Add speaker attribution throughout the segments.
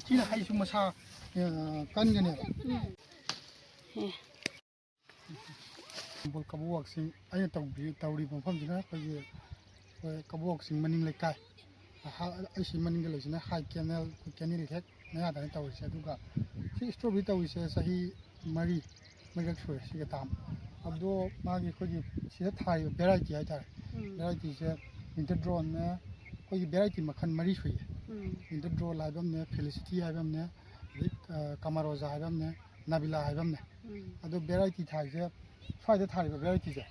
Speaker 1: ที่น่ะให้ชุมชากันกันเนี่ยบนกระบอกสิงไอ้เตาดีผมพร้อมสินะไปกระบอกสิงมันนิ่งเลยไกลไอ้สิมันนิ่งเลยสินะไฮแคนเนลแท็กไม่อาจจะเตาเสียดูกะสิสตรอเบอรี่เตาเสียสหีมารีไม่ก็ช่วยสิก็ตามอับดูมากี่คนที่เสียไทยเบรายที่ไอ้จ่ายเบรายที่เสียอินเตอร์โดรนนะคนที่เบรายที่มาคันมารีช่วยอินเตอร์โดรนไลฟ์เนี่ยฟิลิซิตี้ไลฟ์เนี่ยคามาโรซาไลฟ์เนี่ยนาบิลาไลฟ์เนี่ยอับดูเบรายที่ไทยเสียไฟจะถ่ายแบบอะไรที่จะ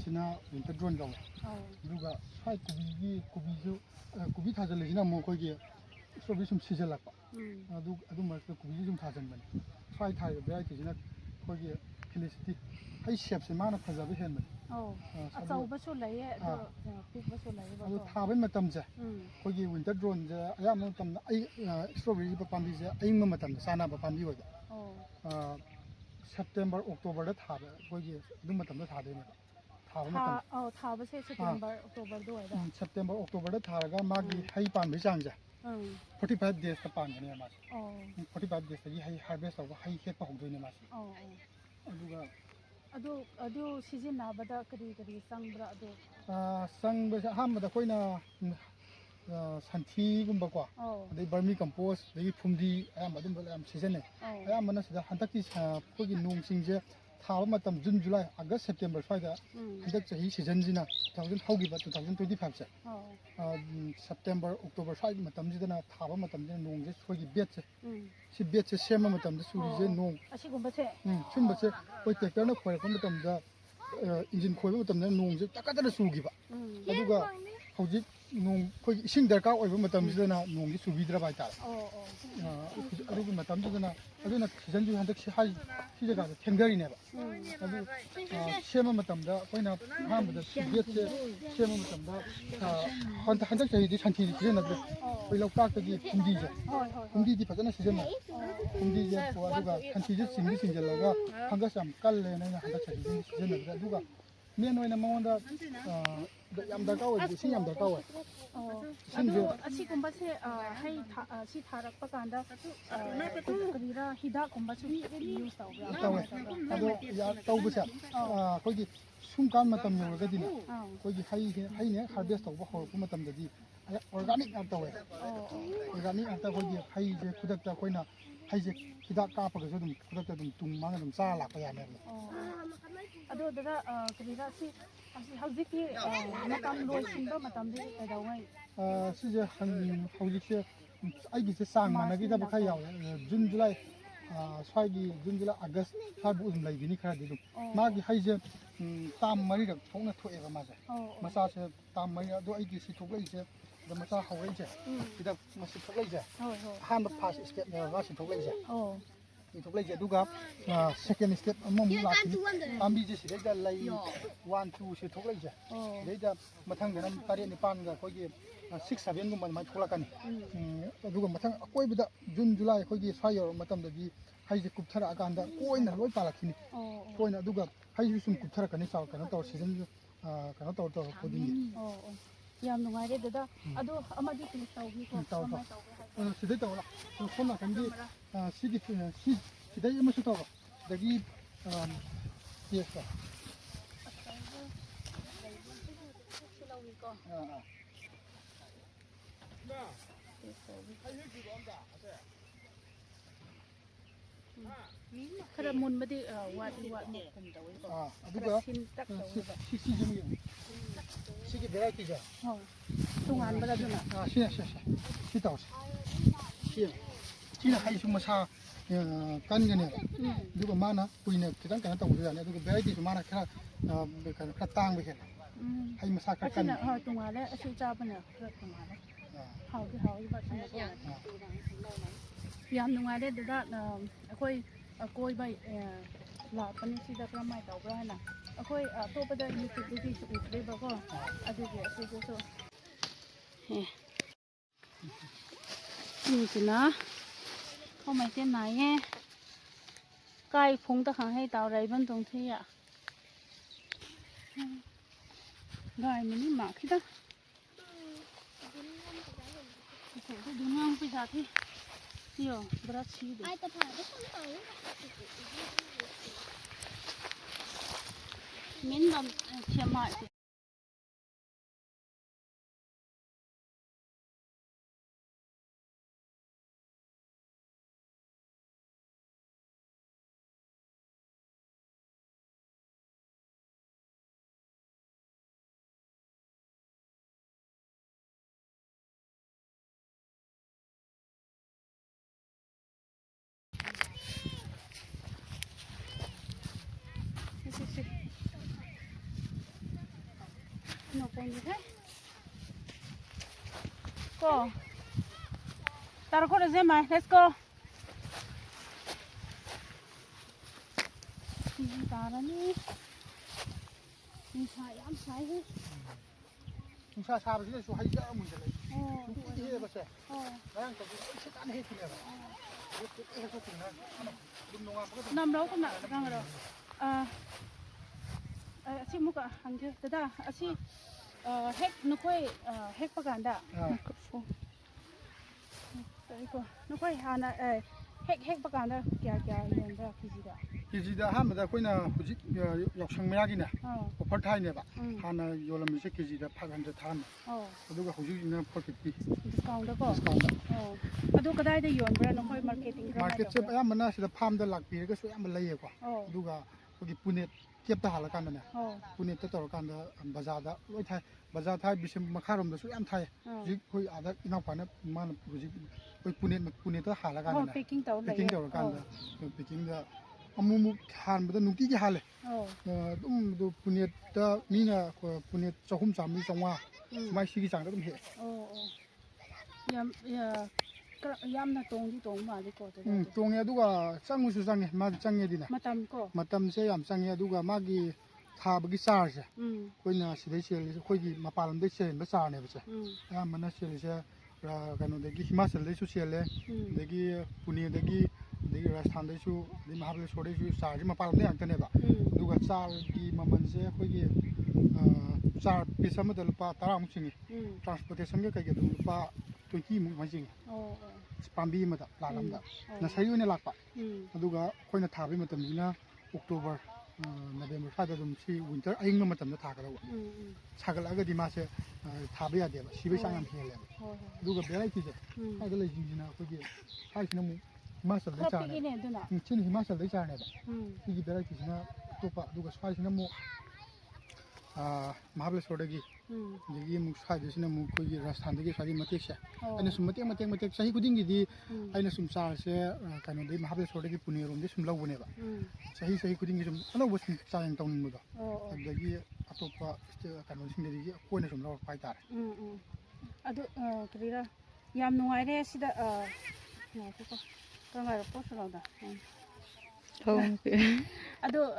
Speaker 1: สินะอินเตอร์โดรนเราดูก็ไฟกูบีถ่ายจะเลยนะโมคุยกี่สตรอเบอรี่ชุมซีเจลักปะดูมาคือกูบีชุมถ่ายจังมันไฟถ่ายแบบอะไรที่นะคุยกี่ฟิลิซิตี้ให้เชฟสิมานะพาจะไปเห็นมัน
Speaker 2: อาจารย์ประชุมเลยปิดประชุมเลย
Speaker 1: ดูถ่ายเป็นมาตั้มจะคุยกี่อินเตอร์โดรนจะอายามตั้มไอ้สตรอเบอรี่ประมาณนี้จะไอ้เมื่อมาตั้มซานาประมาณนี้ว่าSeptember October ได้ถ่ายก็ยี่ดูมาทำได้ถ่ายได้ไหมถ่ายมาทำ
Speaker 2: ถ่ายไม่ใช่ September October ด้วยได้
Speaker 1: September October ได้ถ่ายก็มากี่ให้ปานไม่จังจ้ะ45 days ก็ปานกันเนี่ยมา45 days ที่ให้ harvest เราก็ให้เฮ็ดปะของด้วยเนี่ยมาดูก็
Speaker 2: ดูซีซั่นหน้าบัดกระดีสั่งบระดู
Speaker 1: สั่งไปห้ามมาแต่ค่อยน่ะสันทีกุมบกว่าได้บาร์มีคอมโพสได้พุ่มดีมาดูแบบซีซั่นเนี่ยมันน่ะสิฮันตักที่พวกนุ่งสิงเจท้าวมาตั้มจุนจุลัยอากาศ September ไฟได้ฮันตักจะฮีซีซั่นจีน่ะ2000how give 2025 จ้ะSeptember October ไฟมาตั้มจีน่ะท้าวมาตั้มจีนุ่งเจพวกเบียดเจสิเบียดเจเชื่อมาตั้มจะสุริเจนุ่ง
Speaker 2: อาชีพกุมบัช
Speaker 1: ชุนบัชพวกเด็กนั้นคอยเขามาตั้มจะengine คอยมาตั้มจะนุ่งเจตะกัดจะสู้กี่บะแล้วก็เขาจินุ่งคุยสิ่งเดียวกันไอ้พวกมาทำสิ่งนั้นนุ่งที่สุวิตระบายตาอะไรพวกมาทำสิ่งนั้นอะไรนั้นสิ่งที่ฮันเด็กสิ่งที่จะการเทนเดอร์เนี่ยอะไรเชื่อมาทำได้คุยนะห้ามมาทำสิ่งที่เชื่อมาทำได้ฮันเด็กจะที่ทันทีที่นั่นเลยคุยเราพลาดที่คุ้มดีจ้ะคุ้มดีที่พัฒนาสิ่งนั้นคุ้มดีจ้ะเพราะว่าดูว่าทันทีที่สิ่งจะแล้วก็ฮันเด็กจะกัลเลยนะฮันเด็กจะสิ่งนั้นดูว่าเมียน้อยนะมันว่ายามดาเก้าสิ่งยามดาเก้า
Speaker 2: สิ่งเดียวอาชีพกุมบัชให้ชีทารักประกันได้กระดีระฮิดากุมบัชมียูสาว
Speaker 1: เรายาเต้าบุษเขาจีสุ่มการมาทำอยู่ก็ดีนะเขาจีให้เนี่ยฮาร์เวสต์ตัวเขาเขามาทำได้ดีออร์แกนิกอันตัวออร์แกนิกอันตัวเขาจีให้เจ้าคุณจะคุยนะให้เจ้าฮิดากาปก็จะดุมคุณจะดุมตุ้งมังดุมซาหลักไปอย่างนี้
Speaker 2: ดูแต่กระดีระสิเขาจิที่มาทำรวยชิมบ้ามาทำได้แต่เราไม่
Speaker 1: สิจะเขาจิที่ไอ้กิจสร้างมานะกิจบุคคลยาวจุนจุลัยสายกีจุนจุลัยอากาศถ้าบุญเลยนี่ขนาดนี้มากี่ให้จะตามมารีกับท้องนั้นทั่วเองมาใช่มาซาเช่ตามมารีดูไอ้กิจสิทุกเลยใช่แต่มาซาเขาเลยใช่กิจมาสิทุกเลยใช่ห้ามพาสสเต็ปเนี่ยว่าสิทุกเลยใช่ทุกเลยจะดูกับsecond step มั่งลาที่ตามบีจะสิได้จะเลย1 2สิทุกเลยจะได้จะมาทั้งกันนั้นตาเรียนในปานก็ค่อย6 7ก็มันทุกละกันดูกันมาทั้งค่อยไปได้จุนจุลัยค่อยไฟมาตั้มได้ให้จะกุบทาระกันได้ค่อยน่ะร้อยปาละที่นี่ค่อยน่ะดูกันให้สุ่มกุบทาระกันนี่สาวกันต่อซีซั่นกันต่อพอดี
Speaker 2: ยามหนุ่มอะไรเด็ดๆดูอามาดีที่เตาพี่ก็
Speaker 1: เตาสิได้เตาละคนละกันดีสิได้ยังไม่สุดเตาเด็กเยอะ
Speaker 2: ขระมุนไม่ได้วาดหมกผมเตาอีก
Speaker 1: ดูก็สิจมูกสิกี่เวลาที่จะ
Speaker 2: ตรงงานไม่ได้ด้วยนะ
Speaker 1: สิเตาที่น่ะให้ชุมชากันกันเนี่ยดูก็มานะคุยเนี่ยที่ตั้งกันเตาเลยเนี่ยดูก็เวลาที่มานะแค่แค่ตั้งไปแค่ให้มาซากัน
Speaker 2: ตรงงานแล้วชื่อเจ้าเป็นเนี่ยตรงงานแล้วเขาที่เขาที่บ้านเนี่ยยามตรงงานได้เด็ดค่อยกล้วยใบหลอดปนิสิดาประมาณเตาบ้านน่ะค่อยตัวประเดี๋ยวยูทูบที่สุดเลยบอกว่าดูเดี๋ยวซื้อซื้อนี่สินะเข้ามาที่ไหนไงใกล้พงตะขังให้เตาไรบ้านตรงที่อ่ะได้มันนี่หมากที่ตั้งดูน้องไปจากที่ Yo, Brazil.
Speaker 3: Ai tập hỏi cái con tàu
Speaker 2: Min dam Chiang Mai. No point is it? Go. Tara ko na Zema. Let's go. Tara ni. Ni sai am sai he.
Speaker 1: นุชาชาไปที่สุดให้เยอะมึงจะเลย
Speaker 2: Oh.
Speaker 1: ที่เฮ็ดบ่ใช่
Speaker 2: Oh.
Speaker 1: แล้วก็สิการเฮ็ดที่แล้วเฮ็ดก็ถึงนะดุมนงามก็
Speaker 2: Nam đâu cũng nè, đang rồi. Chị mua cả hàng kia, thế đó, chị hack nó quay hack bạc ganda. Đấy cô, nó quay hàng này, hack bạc ganda, kia nhận ra cái gì đó.
Speaker 1: KG다 하면다 거기나 후지 역상매약이네. 오퍼타이네 봐. 하나 요람이세 KG다 800 탄. 그리고 후지는 포켓비.
Speaker 2: 디스카운트 거.
Speaker 1: 디스카운트.
Speaker 2: 아도 그다이데 연브라 너 거기 마케팅 그런
Speaker 1: 마켓에 야만나 시다 팜다 락비가 소 야만 레이고. 누가 거기 분에 캡다 할라 간다네. 분에 떠러 간다 바자다. 로이 타이 바자 타이 비심 마카롬도 소 얌 타이. 지 거기 아다 이나파네 만 후지 거기 분에 떠 할라 간다네.
Speaker 2: 패킹 떠 레이.
Speaker 1: 패킹 떠러 간다. 패킹다 아무무 한보다 눈기게 할래. 좀 분에다 미나 분에 조금 잠이 정화. 많이 시기 장도 좀 해.
Speaker 2: 얌나 동지 동마디 거든.
Speaker 1: 동에 누가 짱무수 장에 마 장에디나.
Speaker 2: 마담 거.
Speaker 1: 마담세 얌 장에 누가 마기 타버기 사르세. 거기나 시대시에 거기 마팔람데 셴 바사네 버세. 야 만나 셴레세 라 가노데기 히마슬레 수시엘레. 데기 분에데기 ꯗꯒꯤ ꯔꯥꯖꯁꯊꯥꯟꯗꯁꯨ ꯗꯒꯤ ꯃꯍꯥꯕꯂꯦꯁ꯭ꯋꯔꯗꯁꯨ ꯆꯥꯔꯁꯤ ꯃꯄꯥꯟ ꯂꯝꯗ ꯉꯥꯛꯇꯅꯦꯕ ꯑꯗꯨꯒ ꯆꯥꯔꯒꯤ ꯃꯃꯜꯁꯦ ꯑꯩꯈꯣꯏꯒꯤ ꯆꯥꯔ ꯄꯤꯁ ꯑꯃꯗ ꯂꯨꯄꯥ 10ꯃꯨꯛ ꯆꯤꯡꯉꯤ ꯇ꯭ꯔꯥꯟꯁꯄꯣꯔꯇꯦꯁꯟꯒ ꯀꯩꯒ ꯑꯗꯨꯝ ꯂꯨꯄꯥ 20ꯃꯨꯛ ꯃꯥꯏ ꯆꯤꯡꯉꯤ ꯄꯥꯝꯕꯤ ꯑꯃꯗ ꯄ꯭ꯂꯥꯟ ꯑꯃꯗ ꯅꯁꯔꯤ ꯑꯣꯏꯅ ꯂꯥꯛꯄ ꯑꯗꯨꯒ ꯑꯩꯈꯣꯏꯅ ꯊꯥꯕꯒꯤ ꯃꯇꯝꯁꯤꯅ ꯑꯣꯛꯇꯣꯕꯔ ꯅꯕꯦꯝꯕꯔ ꯁ꯭ꯋꯥꯏꯗ ꯑꯗꯨꯝ ꯁꯤ ꯋꯤꯟꯇꯔ ꯑꯏꯪꯕ ꯃꯇꯝꯗ ꯊꯥꯒꯗꯧꯕ ꯁꯥꯒꯠꯂꯛꯑꯒꯗꯤ ꯃꯥꯁꯦ ꯊꯥꯕ ꯌꯥꯗꯦꯕ ꯁꯤꯕꯒꯤ ꯆꯥꯡ ꯌꯥꯝ ꯍꯦꯜꯂꯦꯕ ꯑꯗꯨꯒ ꯚꯦꯔꯥꯏꯇꯤꯁꯦ ꯁ꯭ꯋꯥꯏꯗ ꯂꯩꯁꯤꯡꯁꯤꯅ ꯑꯩꯈꯣꯏꯒꯤ ꯁ꯭ꯋꯥꯏꯁꯤꯅ ꯑꯃꯨꯛ 히마슬ꯗꯩ 자네. 친 히마슬ꯗꯩ 자네다. 이게 베라이티스나 또빠 누가 스파이스나 뭐 마하블레스워르기 여기 뭐 스파이스나 뭐 거기 라스탄데기 사기 마텍샤. 아니 숨 마텍 사히 구딩기디 아니 숨 사르세 카노데 마하블레스워르기 pune롬데 숨 라우네 바. 사히 구딩기 좀 하나고 숨 사양 떠는 거다. 여기 아또빠 카노 신데기 코네 좀 라우 파이다.
Speaker 2: 아도 그리라 얌 누아이레 시다 그거 그런가요? 포스로다. 아도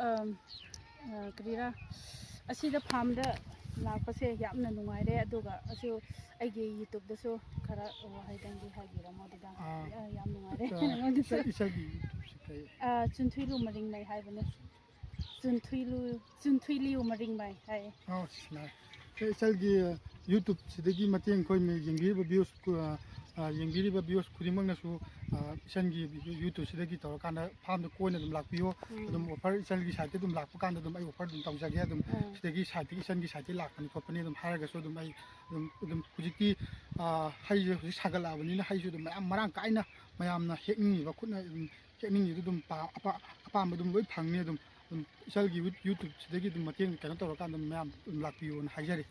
Speaker 2: 그리라 아시다 팜다 ꯂꯥꯛꯄꯁꯦ ꯌꯥꯝꯅ ꯅꯨꯡꯉꯥꯏꯔꯦ ꯑꯗꯨꯒ ꯑꯁꯤ ꯑꯩꯒꯤ ꯌꯨꯇ꯭ꯌꯨꯕꯗꯁꯨ ꯈꯔ ꯍꯥꯏꯗꯪꯗꯤ ꯍꯥꯏꯕꯤꯔꯝꯃꯣ ꯑꯗꯨꯗ ꯌꯥꯝ ꯅꯨꯡꯉꯥꯏꯔꯦ ꯅꯉꯣꯟꯗꯁꯨ ꯆꯨꯟꯊꯨꯏꯂꯨ ꯃꯔꯤꯡꯃꯩ ꯍꯥꯏꯕꯅꯦ ꯆꯨꯟꯊꯨꯏꯂꯨ ꯃꯔꯤꯡꯃꯩ ꯍꯥꯏꯌꯦ
Speaker 1: ꯏꯆꯜꯒꯤ ꯌꯨꯇ꯭ꯌꯨꯕꯁꯤꯗꯒꯤ ꯃꯇꯦꯡ ꯑꯩꯈꯣꯏ ꯌꯦꯡꯕꯤꯔꯤꯕ ꯚ꯭ꯌꯨꯁ ꯈꯨꯗꯤꯡꯃꯛꯅꯁꯨ ꯏꯆꯜꯒꯤ ꯌꯨꯇ꯭ꯌꯨꯕꯁꯤꯗꯒꯤ ꯇꯧꯔꯀꯥꯟꯗ ꯐꯥꯔꯝꯗ ꯀꯣꯏꯅ ꯑꯗꯨꯝ ꯂꯥꯛꯄꯤꯌꯣ ꯑꯗꯨꯝ ꯑꯣꯐꯔ ꯏꯆꯜꯒꯤ ꯁꯥꯏꯠꯇ ꯑꯗꯨꯝ ꯂꯥꯛꯄ ꯀꯥꯟꯗ ꯑꯗꯨꯝ ꯑꯩ ꯑꯣꯐꯔ ꯑꯗꯨꯝ ꯇꯧꯖꯒꯦ ꯑꯗꯨꯝ ꯁꯤꯗꯒꯤ ꯁꯥꯏꯠꯇꯒꯤ ꯏꯆꯜꯒꯤ ꯁꯥꯏꯠꯇꯒꯤ ꯂꯥꯛꯄꯅꯤ ꯈꯣꯠꯄꯅꯤ ꯑꯗꯨꯝ ꯍꯥꯏꯔꯒꯁꯨ ꯑꯗꯨꯝ ꯑꯩ ꯑꯗꯨꯝ ꯍꯧꯖꯤꯛꯇꯤ ꯍꯩꯁꯦ ꯍꯧꯖꯤꯛ ꯁꯥꯒꯠꯂꯛꯑꯕꯅꯤꯅ ꯍꯩꯁꯨ ꯑꯗꯨꯝ ꯃꯌꯥꯝ ꯃꯔꯥꯡ ꯀꯥꯏꯅ ꯃꯌꯥꯝꯅ ꯍꯦꯛꯅꯤꯡꯉꯤꯕ ꯈꯨꯠꯅ ꯑꯗꯨꯝ ꯍꯦꯛꯅꯤꯡꯉꯤꯗꯨ ꯑꯗꯨꯝ ꯑꯄꯥꯝꯕ ꯑꯗꯨꯝ ꯂꯣꯏ ꯐꯪꯅꯤ ꯑꯗꯨꯝ ꯏꯆꯜꯒꯤ ꯌꯨꯇ꯭ꯌꯨꯕꯁꯤꯗꯒꯤ ꯑꯗꯨꯝ ꯃꯇꯦꯡ ꯀꯩꯅꯣ ꯇꯧꯔꯀꯥꯟꯗ ꯃꯌꯥꯝ ꯑꯗꯨꯝ ꯂꯥꯛꯄꯤꯌꯣꯅ ꯍꯥꯏꯖꯔꯤ